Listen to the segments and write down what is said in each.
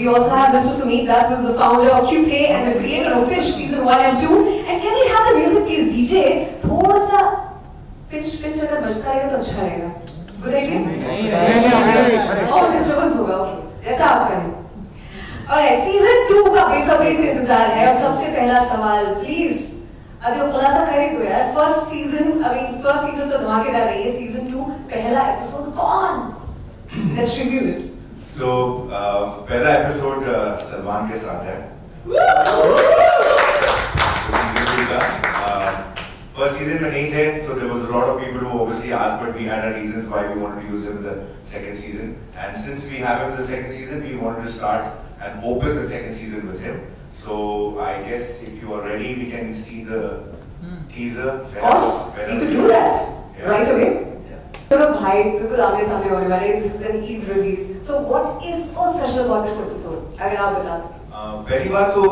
We also have Mr. Sumit Dutt, who is the founder of QPlay and the creator of Pitch Season 1 and 2. And can we have the music please, DJ? थोड़ा सा pitch अगर बजता रहेगा तो अच्छा रहेगा. Good idea? नहीं. और disturbance होगा, okay. जैसा आप करें. Alright, Season 2 का बेसब्री से इंतजार है. और सबसे पहला सवाल, please. अभी वो खुलासा कर ही दो यार. First season तो धमाकेदार रही है. Season 2 पहला episode कौन? Let's review it. So पहला एपिसोड सलमान के साथ है. First season में नहीं थे, so there was a lot of people who obviously asked, but we had our reasons why we wanted to use him in the second season. And since we have him in the second season, we wanted to start and open the second season with him. So I guess if you are ready, we can see the teaser. Of course, we could do that right away. चलो भाई बिल्कुल आमने सामने होने वाले. This is an Eid release. So what is so special about this episode? अगर आप बता सकें. पहली बात तो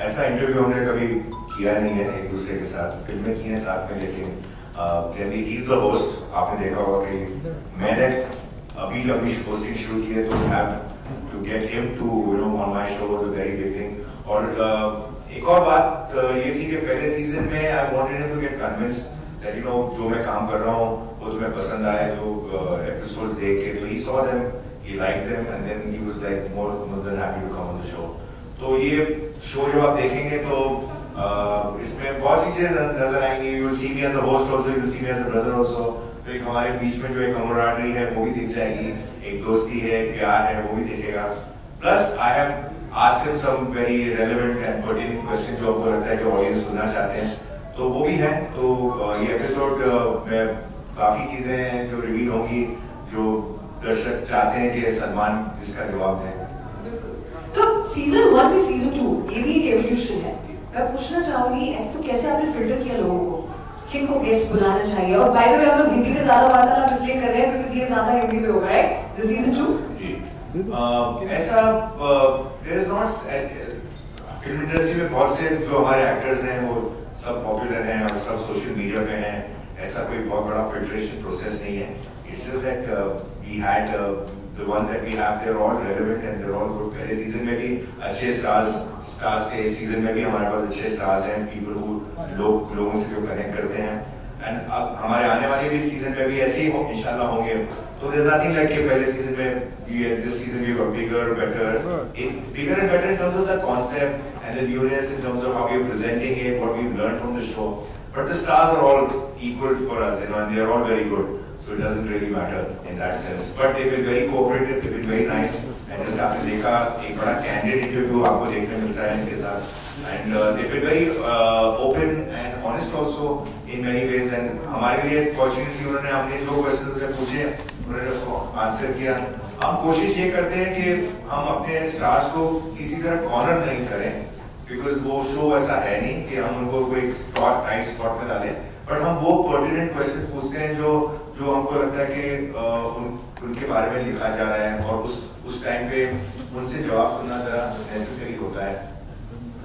ऐसा इंटरव्यू हमने कभी किया नहीं है एक दूसरे के साथ. फिल्में की हैं साथ में, लेकिन generally he is the host. आपने देखा होगा कि मैंने अभी होस्टिंग शुरू की है, तो have to get him to on my show was a very big thing. और एक और बात ये थी कि पहले सीजन में I wanted him to get convinced that जो मैं काम कर रहा हूँ वो तुम्हें पसंद आए, जो एपिसोड्स देख के. तो he saw them, he liked them, and then he was like more than happy to come on the show. तो ये शो जब आप देखेंगे तो इसमें बहुत सी चीजें नजर आएंगी. You will see me as a host also, you will see me as a brother also. तो एक हमारे बीच में जो एक camaraderie है वो भी दिख जाएगी, एक दोस्ती है, प्यार है, वो भी दिखेगा. Plus I have asked him some very relevant and pertinent questions जो आपको लगता है कि ऑडियंस सुनना चाहते हैं, तो वो भी है. तो ये एपिसोड में काफी चीजें हैं जो रिवील होंगी, जो दर्शक चाहते हैं कि सलमान इसका जवाब दें. So season 1 से season 2 ये भी एक एवोल्यूशन है. मैं पूछना चाहूंगी ऐसे तो कैसे आपने फिल्टर किया लोगों को, किनको गेस्ट बुलाना चाहिए? और बाय द वे हम लोग हिंदी में ज्यादा वार्तालाप इसलिए कर रहे हैं क्योंकि ये ज्यादा हिंदी में होगा, राइट? द सीजन 2 जी ऐसा there is not film industry में बहुत से जो हमारे एक्टर्स हैं वो सब पॉपुलर हैं और सब सोशल मीडिया पे हैं. ऐसा कोई बहुत बड़ा फिल्ट्रेशन प्रोसेस नहीं है. It's just that we had the ones that we have, they are all relevant and they are all good. पहले सीजन में भी अच्छे स्टार्स थे, इस सीजन में भी हमारे पास अच्छे स्टार्स हैं, पीपल हु लोगों से जो कनेक्ट करते हैं. एंड अब हमारे आने वाले भी सीजन में भी ऐसे ही इंशाल्लाह होंगे. तो देयर इज नथिंग लाइक कि पहले सीजन में this season we were bigger, better in terms of the concept and the newness in terms of how we're presenting it, what we've learned from the show. But the stars are all equal for us, and they are all very good. So it doesn't really matter in that sense. But they've been very cooperative, they've been very nice. And जैसे आपने देखा एक बड़ा candid interview आपको देखने मिलता है इनके साथ. And they've been very open and honest also in many ways. And हमारे लिए fortunately उन्होंने हमने जो क्वेश्चन पूछे उन्होंने उसको आंसर किया. हम कोशिश ये करते हैं कि हम अपने स्टार्स को किसी तरह कॉर्नर नहीं करें, बिकॉज वो शो ऐसा है नहीं कि हम उनको कोई टाइट स्पॉट में डालें. बट हम वो पर्टिनेंट क्वेश्चंस पूछते हैं जो हमको लगता है कि उनके बारे में लिखा जा रहा है, और उस टाइम पे उनसे जवाब सुनना जरा नेसेसरी होता है.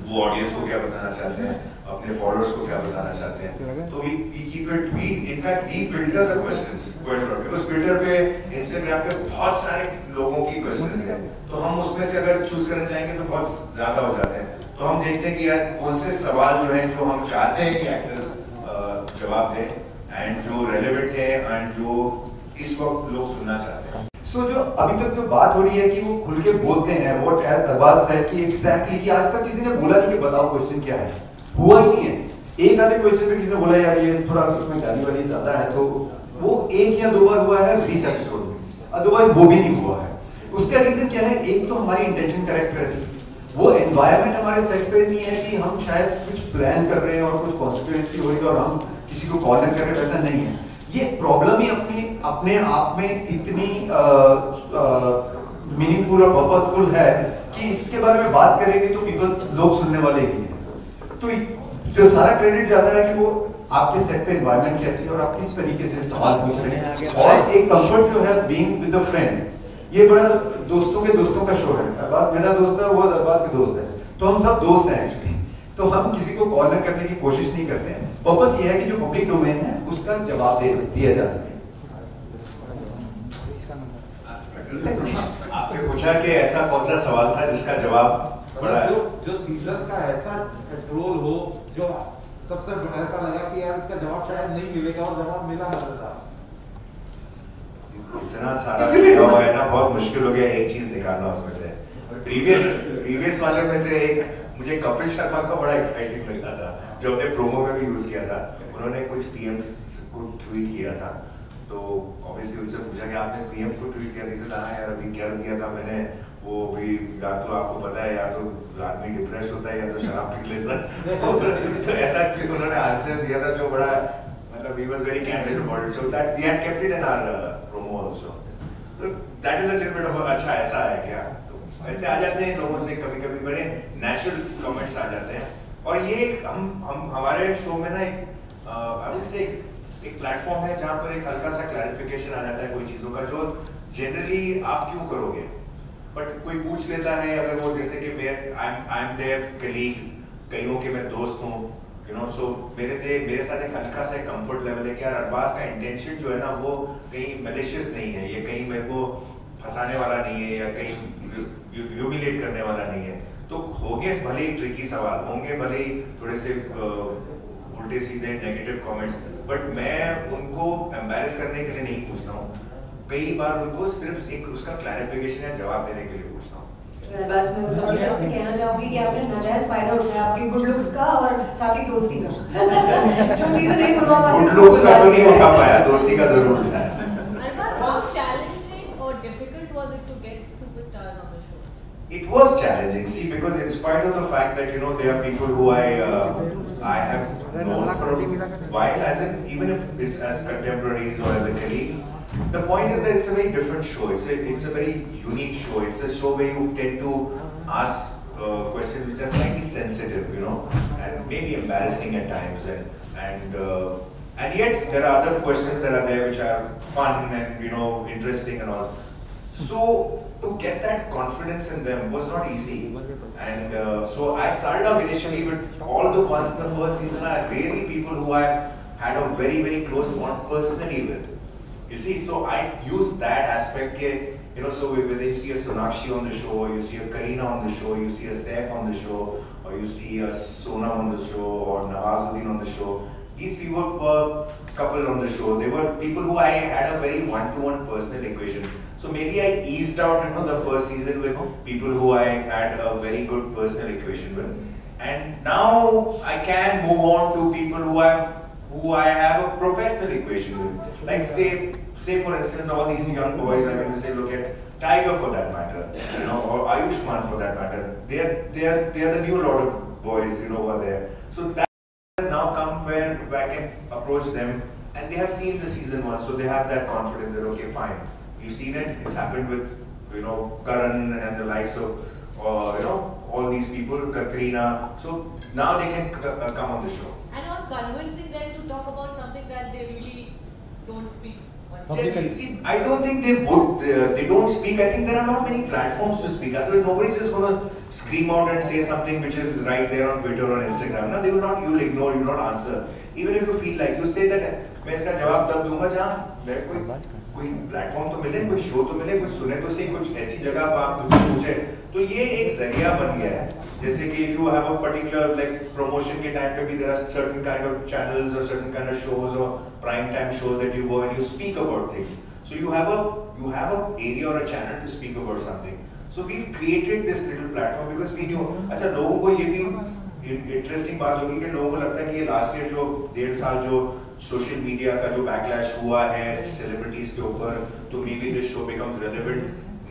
वो ऑडियंस को क्या बताना चाहते हैं, अपने फॉलोअर्स को क्या बताना चाहते हैं. तो we filter the questions quite a lot, because Twitter पे, Instagram पे बहुत सारे लोगों की questions हैं. तो हम उसमें से अगर चूज करने जाएंगे तो बहुत ज्यादा हो जाते हैं. तो हम देखते हैं कि यार कौन से सवाल जो हैं जो हम चाहते हैं कि एक्टर्स जवाब दें, एंड जो रेलेवेंट है एंड जो इस वक्त लोग सुनना चाहते हैं. जो अभी तक जो बात हो रही है कि वो खुल के बोलते हैं, व्हाट अरबाज सेड कि एग्जैक्टली कि आज तक किसी ने बोला नहीं कि बताओ क्वेश्चन क्या है. हुआ ही नहीं है. एक आधे क्वेश्चन पे किसी ने बोला यार ये थोड़ा इसमें गाली वाली ज्यादा है, तो वो एक या दो बार हुआ है 20 एपिसोड में, अदरवाइज वो भी नहीं हुआ है. उसका रीजन क्या है? एक तो हमारी इंटेंशन करेक्ट रहती, वो एनवायरनमेंट हमारे सेट पे नहीं है कि हम शायद कुछ प्लान कर रहे हैं और कुछ कॉन्सिक्वेंस होगी और हम किसी को कॉर्नर कर रहे हैं, वैसा नहीं है. ये प्रॉब्लम ही अपने आप में इतनी मीनिंगफुल और पर्पसफुल है कि इसके बारे में बात करेंगे तो लोग सुनने वाले ही हैं. तो जो सारा क्रेडिट जाता है कि वो आपके सेट पे एनवायरनमेंट कैसी है और आप किस तरीके से सवाल पूछ रहे हैं, और एक कंफर्ट जो है बीइंग विद द फ्रेंड. ये बड़ा दोस्तों का शो है. अरबाज मेरा दोस्त है, वो अरबाज के दोस्त है, तो हम सब दोस्त हैं एक्चुअली. तो हम किसी को कॉर्नर करने की कोशिश नहीं करते हैं. पर्पस ये है कि जो पब्लिक डोमेन है उसका जवाब दिया जा सके. आपने पूछा कि ऐसा कौन सा सवाल था जिसका जवाब बड़ा जो सीजन का ऐसा ट्रोल हो जो सबसे ऐसा लगा कि यार इसका जवाब शायद नहीं मिलेगा और जवाब मिला मजेदार। इतना सारा लिखा हुआ है ना, बहुत मुश्किल हो गया एक चीज निकालना उसमें से। प्रीवियस वाले में से एक मुझे कपिल शर्मा का बड़ा एक्साइटिंग लगा था, जो हमने प्रोमो में भी यूज किया था। उन्होंने कुछ पीएम को ट्वीट किया था, तो ऑब्वियसली उनसे पूछा कि आपने पीएम को ट्वीट किया था? हाँ यार अभी क्या किया था मैंने, वो भी या तो आपको पता है या तो आदमी डिप्रेस होता है या तो शराब पी लेता है। तो ऐसा उन्होंने आंसर दिया था जो बड़ा मतलब he was very candid about it, so that we had kept it in our promo also. तो that is a little bit of अच्छा ऐसा है क्या, तो ऐसे आ जाते हैं लोगों से कभी कभी बड़े नेचुरल कमेंट्स आ जाते हैं। और ये हम हमारे शो में ना एक प्लेटफॉर्म है जहाँ पर एक हल्का सा क्लैरिफिकेशन आ जाता है कोई चीज़ों का जो जनरली आप क्यों करोगे, बट कोई पूछ लेता है अगर वो जैसे कि आई एम देयर कलीग, कईयों के मैं दोस्त हूँ, यू नो, सो मेरे साथ एक हल्का सा कंफर्ट लेवल है कि यार अरबाज का इंटेंशन जो है ना वो कहीं मैलिशियस नहीं है, ये कहीं मेरे को फंसाने वाला नहीं है या कहीं ह्यूमिलेट करने वाला नहीं है। तो होंगे भले ही ट्रिकी सवाल, होंगे भले ही थोड़े से उल्टे सीधे नेगेटिव कमेंट्स, बट मैं उनको एम्बैरेस करने के लिए नहीं पूछता हूँ, कई बार उनको सिर्फ एक उसका क्लैरिफिकेशन या जवाब देने के लिए पूछता हूँ। बस मैं सबकी तरफ से कहना चाहूंगी कि आपने नाजायज फायदा उठाया आपकी गुड लुक्स का और साथ ही दोस्ती का। जो चीजें नहीं बनवा पाते गुड लुक्स का तो नहीं उठा पाया, दोस्ती का जरूर उठाया। How challenging or difficult was it to get superstars on the show? It was challenging, see, because in spite of the fact that, you know, there are people who I have known for a while, as in, even if it's as contemporaries or as a colleague, the point is that it's a very different show. It's a very unique show. It's a show where you tend to ask questions which are slightly sensitive, you know, and maybe embarrassing at times, and yet there are other questions that are there which are fun and, you know, interesting and all. So to get that confidence in them was not easy, and so I started off initially with all the ones in the first season are really people who I had a very close bond personally with. You see, so I used that aspect, you know, so whether you see a Sonakshi on the show, or you see a Kareena on the show, you see a Saif on the show, or you see a Sonam on the show, or Nawazuddin on the show. These people were couple on the show. They were people who I had a very one-to-one personal equation. So maybe I eased out into the first season with people who I had a very good personal equation with, and now I can move on to people who I have a professional equation with. Like say for instance, all these young boys, I'm going to say, look at Tiger for that matter, you know, or Ayushmann for that matter. They are the new lot of boys, you know, over there. So that has now come where I can approach them, and they have seen the season 1, so they have that confidence that okay, fine, we've seen it. It's happened with, you know, Karan and the likes of, you know, all these people, Katrina. So now they can come on the show. And on convincing them to talk about something that they really don't speak. See, I don't think they would. They don't speak. I think there are not many platforms to speak. Otherwise, nobody's just going to scream out and say something which is right there on Twitter or Instagram. No, they will not. You will ignore. You will not answer. Even if you feel like you say that, मैं इसका जवाब तब दूंगा जहाँ कोई platform तो मिले, कोई शो तो मिले, कोई सुने तो सही, कुछ ऐसी जगह पर आप मुझसे पूछे, तो ये एक जरिया बन गया है। जैसे कि if you have a particular like promotion के टाइम पे भी there are certain kind of channels or certain kind of shows or prime time shows that you go and you speak about things. So you have a area or a channel to speak about something. So we've created this little platform because we knew. अच्छा लोगों को ये भी interesting बात होगी कि लोगों को लगता है कि ये last year जो 1.5 साल जो सोशल मीडिया का जो बैकलैश हुआ है सेलिब्रिटीज के ऊपर, तो may be this show becomes relevant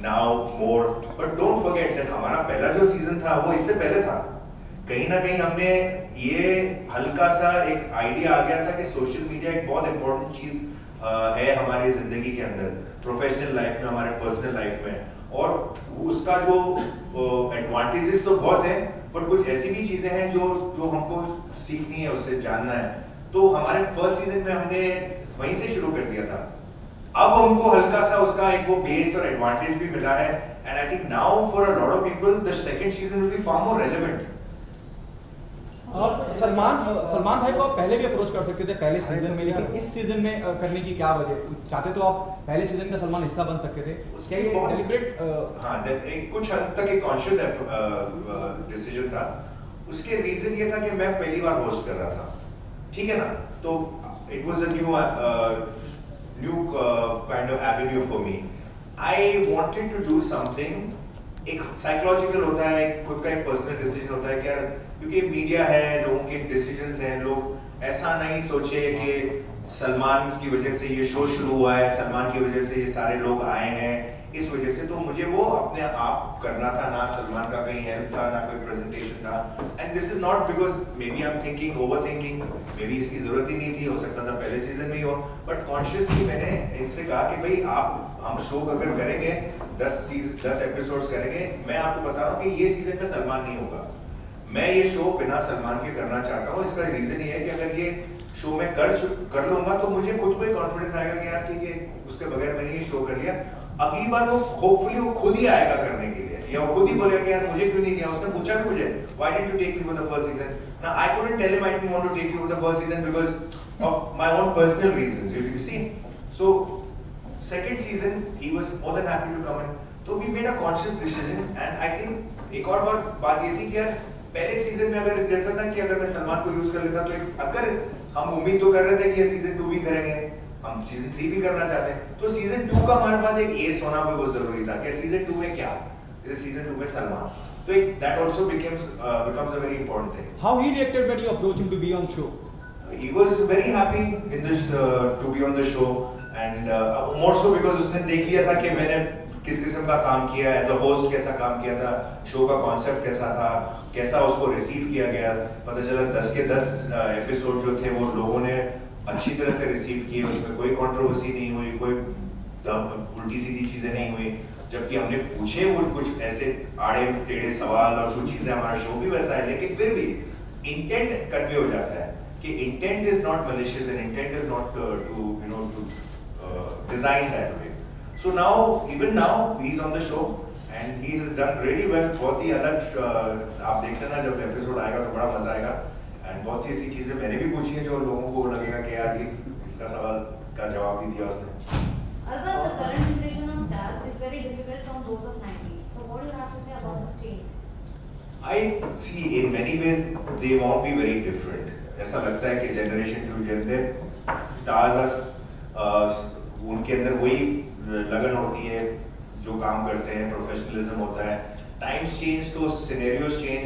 now more, but don't forget that हमारा पहला जो सीजन था वो इससे पहले था। कहीं ना कहीं हमने ये हल्का सा एक आइडिया आ गया था कि सोशल मीडिया एक बहुत इंपॉर्टेंट चीज है हमारी जिंदगी के अंदर, प्रोफेशनल लाइफ में, हमारे पर्सनल लाइफ में, और उसका जो एडवांटेजेस तो बहुत है, बट कुछ ऐसी भी चीजें हैं जो हमको सीखनी है, उससे जानना है। तो हमारे फर्स्ट सीजन में हमने वहीं से शुरू कर दिया था। अब हमको हल्का सा उसका एक वो बेस और एडवांटेज भी मिला है, and I think now for a lot of people the second season will be far more relevant. Salman भाई को आप पहले भी अप्रोच कर सकते थे पहले सीजन में, लेकिन इस सीजन में करने की क्या वजह? चाहते तो आप पहले सीजन का सलमान हिस्सा बन सकते थे, क्या ये डेलिब्रेट? हाँ, कुछ हद तक एक कॉन्शियस डिसीजन था। उसके रीजन ये था कि मैं पहली बार होस्ट कर रहा था, ठीक है ना, तो it was a new kind of avenue for me. I wanted to do something, एक साइकोलॉजिकल होता है, खुद का एक पर्सनल डिसीजन होता है कि यार, क्योंकि मीडिया है, लोगों के डिसीजंस हैं, लोग ऐसा नहीं सोचे कि सलमान की वजह से ये शो शुरू हुआ है, सलमान की वजह से ये सारे लोग आए हैं, इस वजह से तो मुझे वो अपने आप करना था, ना सलमान का कहीं हेल्प था, ना कोई प्रेजेंटेशन था। And this is not because maybe I am thinking over thinking, maybe इसकी जरूरत ही नहीं थी, हो सकता था पहले सीजन में ही हो, बट कॉन्शियसली मैंने इनसे कहा कि भाई हम शो अगर करेंगे 10 एपिसोड्स करेंगे, मैं आपको बता रहा हूँ कि ये सीजन में सलमान नहीं होगा, मैं ये शो बिना सलमान के करना चाहता हूँ। इसका रीजन ये है कि अगर ये शो मैं कर लूंगा तो मुझे खुद को कॉन्फिडेंस आएगा कि यार ठीक है, उसके बगैर मैंने ये शो कर लिया, अगली बार वो होपफुली वो खुद ही आएगा करने के लिए, या वो खुद ही बोलेगा कि यार मुझे क्यों नहीं लिया। उसने पूछा भी मुझे, why didn't you take me for the first season? Now I couldn't tell him I didn't want to take you for the first season because of my own personal reasons, you see. So second season he was more than happy to come in, तो we made a conscious decision. And I think एक और बात ये थी कि यार पहले season में अगर जैसा था कि अगर मैं सलमान को यूज कर लेता तो अगर हम उम्मीद तो कर रहे थे कि ये सीजन 2 भी करेंगे, हम सीजन 3 भी करना चाहते हैं, तो सीजन 2 का हमारे पास एक एस होना भी बहुत जरूरी था कि सीजन 2 में क्या, सीजन 2 में सलमान, तो एक that also becomes a very important thing. How he reacted when you approached him to be on show? He was very happy in this to be on the show, and more so because उसने देख लिया था कि मैंने किस किस्म का काम किया, एज अ होस्ट कैसा काम किया था, शो का कॉन्सेप्ट कैसा था, कैसा उसको रिसीव किया गया। पता चला 10 के 10 एपिसोड जो थे वो लोगों ने अच्छी तरह से रिसीव किए, उसमें कोई कंट्रोवर्सी नहीं हुई, कोई उल्टी सीधी चीजें नहीं हुई, जबकि हमने पूछे वो कुछ ऐसे आड़े टेढ़े सवाल और कुछ चीजें, हमारा शो भी वैसा है, लेकिन फिर भी इंटेंट कन्वे हो जाता है कि intent is not malicious and intent is not to design that way. So now, even now, he's on the show and he has done really well. बहुत ही अलग, आप देख लेना जब एपिसोड आएगा तो बड़ा मजा आएगा। And बहुत सी ऐसी चीजें मैंने भी पूछी हैं जो लोगों को लगेगा कि यार ये इसका सवाल का जवाब भी दिया उसने। Albert, the current generation of stars is very different from those of 90s. So what do you have to say about this change? I see in many ways they won't be very different. ऐसा लगता है कि generation to generation stars उनके अंदर वही लगन होती है जो काम करते हैं, प्रोफेशनलिज्म होता है। टाइम्स चेंज तो सिनेरियोज चेंज,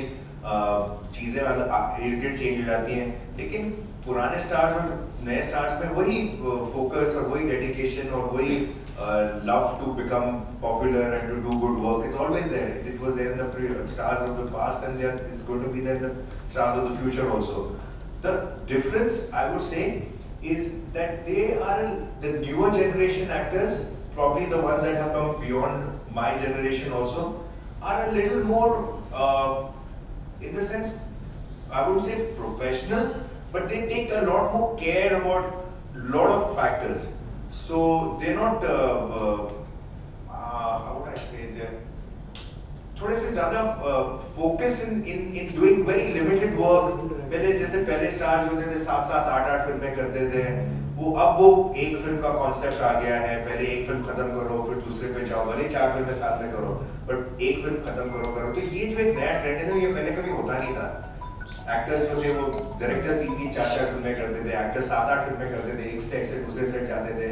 चीज़ें इरिटेट चेंज हो जाती हैं, लेकिन पुराने स्टार्स और नए स्टार्स में वही फोकस और वही डेडिकेशन और वही love to become popular and to do good work is always there. It was there in the stars of the past and there is going to be there in the stars of the future also. The difference I would say is that they are the newer generation actors, probably the ones that have come beyond my generation also, are a little more in the sense, I wouldn't say professional, but they take a lot more care about lot of factors. So they're not how would I say, they're थोड़े से ज्यादा focused in doing very limited work. पहले stars होते थे 7-7, 8-8 फिल्में करते थे, वो एक फिल्म का कॉन्सेप्ट आ गया है, पहले एक फिल्म खत्म करो फिर दूसरे पे जाओ, भले 4 फिल्में साथ में करो बट एक फिल्म खत्म करो। तो ये जो एक नया ट्रेंड है ये पहले कभी होता नहीं था। एक्टर्स जो थे वो डायरेक्टर्स 3-3, 4-4 फिल्में करते थे, एक्टर्स 7-8 फिल्में करते थे, एक सेट से दूसरे सेट जाते थे।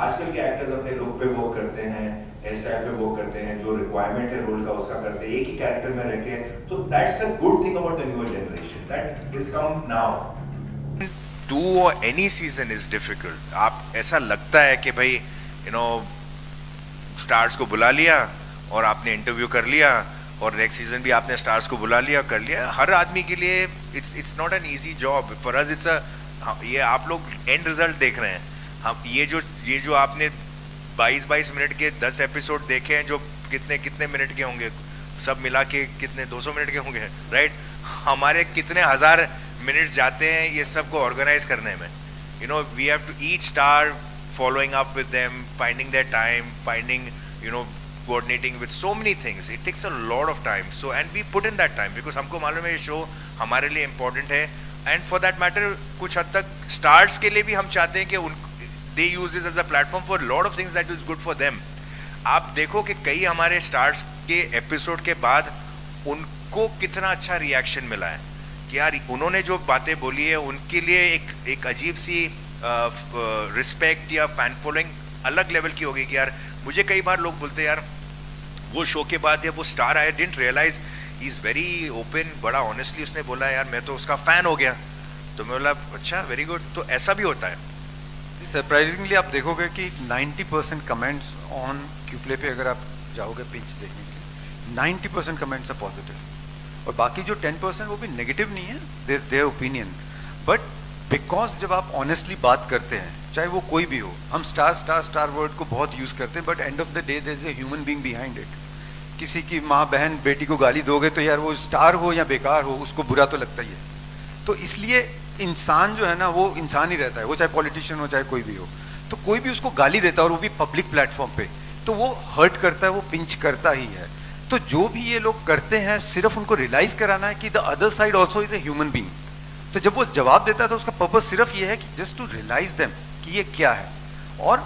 आजकल के एक्टर्स अपने लुक पे वर्क करते हैं, हेयर स्टाइल पे वर्क करते हैं, जो रिक्वायरमेंट है रोल का उसका करते हैं, एक ही कैरेक्टर में रह के। तो that's a good thing about the newer generation that is come now. To और एनी सीजन इज डिफिकल्ट। आप ऐसा लगता है कि भाई स्टार्स को बुला लिया और आपने इंटरव्यू कर लिया और नेक्स्ट सीजन भी आपने स्टार्स को बुला लिया कर लिया। हर आदमी के लिए it's not an easy job for us. It's a ये आप लोग एंड रिजल्ट देख रहे हैं, हम ये जो आपने 22 मिनट के 10 एपिसोड देखे हैं जो कितने मिनट के होंगे, सब मिला के कितने 200 मिनट के होंगे, राइट? हमारे कितने हज़ार मिनट्स जाते हैं ये सब को ऑर्गेनाइज करने में। We have to each star following up with them, finding their time, finding coordinating with so many things. It takes a lot of time. So and we put in that time because हमको मालूम है ये show हमारे लिए important है. And for that matter कुछ हद तक stars के लिए भी हम चाहते हैं कि they use this as a platform for a lot of things that is good for them. आप देखो कि कई हमारे stars के episode के बाद उनको कितना अच्छा reaction मिला है कि यार उन्होंने जो बातें बोली है उनके लिए एक अजीब सी रिस्पेक्ट या फैन फॉलोइंग अलग लेवल की हो गई कि यार मुझे कई बार लोग बोलते हैं यार वो शो के बाद या वो स्टार आया didn't realise he is very open, बड़ा ऑनेस्टली उसने बोला यार मैं तो उसका फ़ैन हो गया. तो मैं बोला अच्छा वेरी गुड. तो ऐसा भी होता है. सरप्राइजिंगली आप देखोगे कि 90% कमेंट्स ऑन क्यूप्ले पे अगर आप जाओगे पिच देखने के लिए 90% कमेंट्स आर पॉजिटिव और बाकी जो 10% वो भी नेगेटिव नहीं है, देयर ओपिनियन. बट बिकॉज जब आप ऑनेस्टली बात करते हैं चाहे वो कोई भी हो, हम स्टार वर्ड को बहुत यूज़ करते हैं but end of the day there is a human being behind it. किसी की माँ बहन बेटी को गाली दोगे तो यार वो स्टार हो या बेकार हो उसको बुरा तो लगता ही है. तो इसलिए इंसान जो है ना वो इंसान ही रहता है, वो चाहे पॉलिटिशियन हो चाहे कोई भी हो. तो कोई भी उसको गाली देता है और वो भी पब्लिक प्लेटफॉर्म पे, तो वो हर्ट करता है, वो पिंच करता ही है. तो जो भी ये लोग करते हैं सिर्फ उनको रियलाइज कराना है कि the other side also is a human being. तो जब वो जवाब देता है तो उसका पर्पस सिर्फ ये है कि जस्ट टू रियलाइज देम कि ये क्या है. और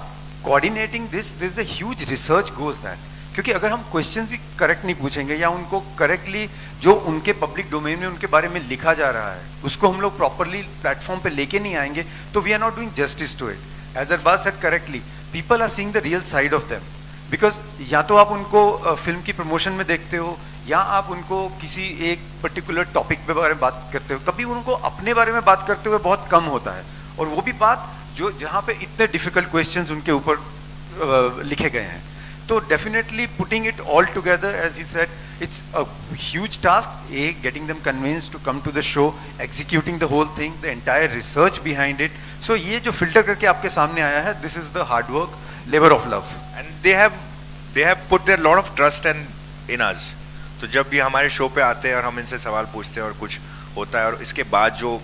coordinating this is a huge research goes that. क्योंकि अगर हम क्वेश्चन ही करेक्ट नहीं पूछेंगे या उनको करेक्टली जो उनके पब्लिक डोमेन में उनके बारे में लिखा जा रहा है उसको हम लोग प्रॉपरली प्लेटफॉर्म पे लेके नहीं आएंगे तो we are not doing justice to it. As Arbaaz said correctly, people are seeing the real side of them. Because या तो आप उनको फिल्म की प्रमोशन में देखते हो या आप उनको किसी एक पर्टिकुलर टॉपिक पे बारे में बात करते हो. कभी उनको अपने बारे में बात करते हुए बहुत कम होता है और वो भी बात जो जहाँ पे इतने डिफिकल्ट क्वेश्चंस उनके ऊपर लिखे गए हैं. तो definitely putting it all together as he said it's a huge task. Getting them convinced to come to the show, executing the whole thing, the entire research behind it. So ये जो filter करके आपके सामने आया है, this is the hard work, labour of love. And they have put their lot of trust in us. तो जब भी हमारे शो पे आते हैं और हम इनसे सवाल पूछते हैं और कुछ होता है और इसके बाद जो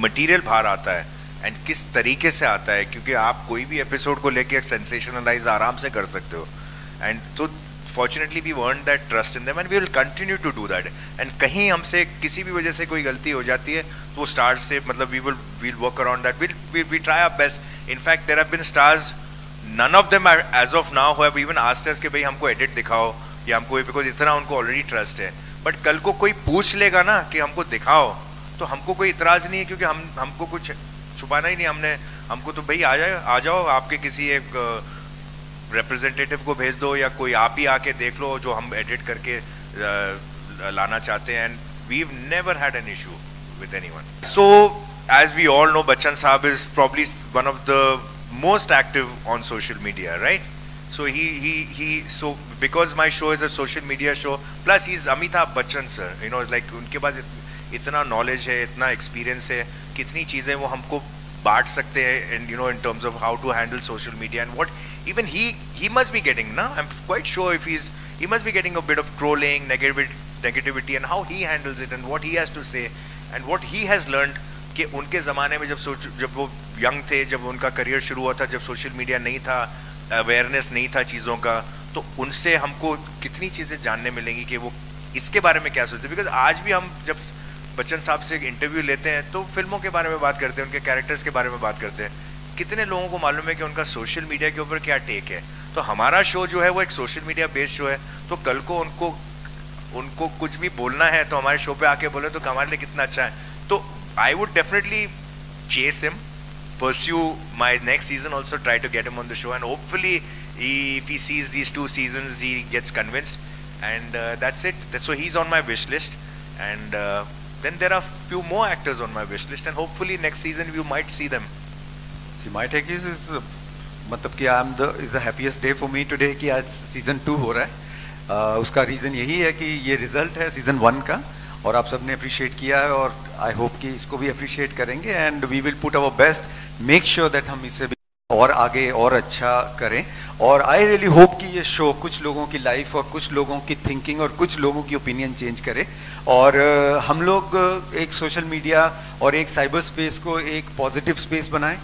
मटेरियल बाहर आता है एंड किस तरीके से आता है, क्योंकि आप कोई भी एपिसोड को लेके सेंसेशनलाइज आराम से कर सकते हो. एंड तो fortunately we earn that trust in them and we will continue to do that. And कहीं हमसे किसी भी वजह से कोई गलती हो जाती है तो वो स्टार्स से मतलब we'll work around that. We try our best. In fact there have been stars, none of them as of now have even asked us कि भाई हमको एडिट दिखाओ या हमको, बिकॉज इतना उनको ऑलरेडी ट्रस्ट है. बट कल को कोई पूछ लेगा ना कि हमको दिखाओ तो हमको कोई इतराज़ नहीं है क्योंकि हमको कुछ छुपाना ही नहीं. हमको तो भाई आ जाओ आपके किसी एक रिप्रेजेंटेटिव को भेज दो या कोई आप ही आके देख लो जो हम एडिट करके लाना चाहते हैं. And we never had an issue with anyone. So as we all know, Bachchan sahab is probably one of the most active on social media, right? So so because my show is a social media show, plus he's Amitabh Bachchan sir, you know, like उनके पास इतना knowledge है, इतना experience है, कितनी चीज़ें वो हमको बांट सकते हैं, and you know in terms of how to handle social media and what even he must be getting, na? I'm quite sure if he must be getting a bit of trolling, negativity and how he handles it and what he has to say and what he has learned. कि उनके ज़माने में जब वो young थे, जब उनका career शुरू हुआ था, जब सोशल मीडिया नहीं था, अवेयरनेस नहीं था चीज़ों का, तो उनसे हमको कितनी चीज़ें जानने मिलेंगी कि वो इसके बारे में क्या सोचते हैं. बिकॉज आज भी हम जब बच्चन साहब से इंटरव्यू लेते हैं तो फिल्मों के बारे में बात करते हैं, उनके कैरेक्टर्स के बारे में बात करते हैं. कितने लोगों को मालूम है कि उनका सोशल मीडिया के ऊपर क्या टेक है. तो हमारा शो जो है वो एक सोशल मीडिया बेस्ड शो है. तो कल को उनको कुछ भी बोलना है तो हमारे शो पे आके बोले तो हमारे लिए कितना अच्छा है. तो I would definitely chase him, pursue my next season, also try to get him on the show, and hopefully if he sees these 2 seasons he gets convinced, and that's it. So he's on my wish list, and then there are few more actors on my wish list, and hopefully next season you might see them. See, my take is मतलब कि is the happiest day for me today कि आज season 2 हो रहा है. उसका reason यही है कि ये result है season 1 का और आप सब ने अप्रिशिएट किया है और आई होप कि इसको भी अप्रिशिएट करेंगे. And we will put our best, make sure that हम इससे भी और आगे और अच्छा करें. और आई रियली होप कि ये शो कुछ लोगों की लाइफ और कुछ लोगों की थिंकिंग और कुछ लोगों की ओपिनियन चेंज करे और हम लोग एक सोशल मीडिया और एक साइबर स्पेस को एक पॉजिटिव स्पेस बनाएं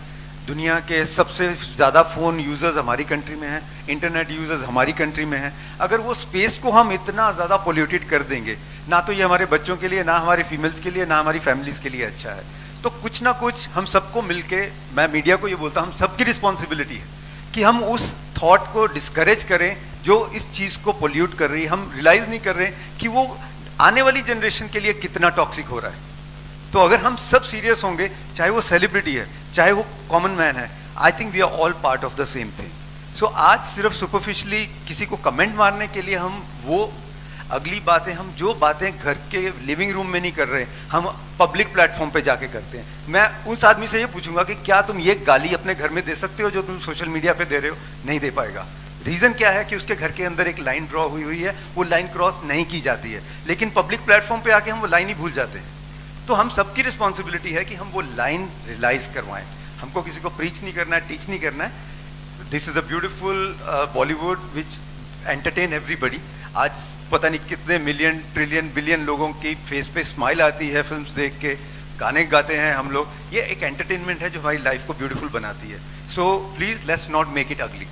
दुनिया के सबसे ज़्यादा फ़ोन यूज़र्स हमारी कंट्री में हैं, इंटरनेट यूज़र्स हमारी कंट्री में हैं। अगर वो स्पेस को हम इतना ज़्यादा पोल्यूटेड कर देंगे, ना तो ये हमारे बच्चों के लिए, ना हमारे फीमेल्स के लिए, ना हमारी फैमिलीज़ के लिए अच्छा है। तो कुछ ना कुछ हम सबको मिलके, मैं मीडिया को ये बोलता हूँ, हम सबकी रिस्पॉन्सिबिलिटी है कि हम उस थॉट को डिस्करेज करें जो इस चीज़ को पोल्यूट कर रही है। हम रियलाइज़ नहीं कर रहे कि वो आने वाली जनरेशन के लिए कितना टॉक्सिक हो रहा है। तो अगर हम सब सीरियस होंगे, चाहे वो सेलिब्रिटी है, चाहे वो कॉमन मैन है, I think we are all part of the same thing. So आज सिर्फ सुपरफिशली किसी को कमेंट मारने के लिए हम वो अगली बातें, हम जो बातें घर के लिविंग रूम में नहीं कर रहे, हम पब्लिक प्लेटफॉर्म पे जाके करते हैं। मैं उस आदमी से ये पूछूंगा कि क्या तुम ये गाली अपने घर में दे सकते हो जो तुम सोशल मीडिया पे दे रहे हो? नहीं दे पाएगा। रीज़न क्या है कि उसके घर के अंदर एक लाइन ड्रॉ हुई है, वो लाइन क्रॉस नहीं की जाती है, लेकिन पब्लिक प्लेटफॉर्म पे आके हम वो लाइन ही भूल जाते हैं। तो हम सबकी रिस्पॉन्सिबिलिटी है कि हम वो लाइन रियलाइज करवाएं। हमको किसी को प्रीच नहीं करना है, टीच नहीं करना है। This is a beautiful Bollywood which entertain everybody. आज पता नहीं कितने मिलियन, ट्रिलियन, बिलियन लोगों की फेस पे स्माइल आती है फिल्म्स देख के, गाने गाते हैं हम लोग। ये एक एंटरटेनमेंट है जो हमारी लाइफ को ब्यूटीफुल बनाती है। So please let's not make it अगली।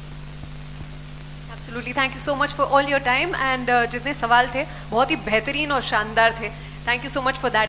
Absolutely, thank you so much for all your time and जितने सवाल थे बहुत ही बेहतरीन और शानदार थे। Thank you so much for that.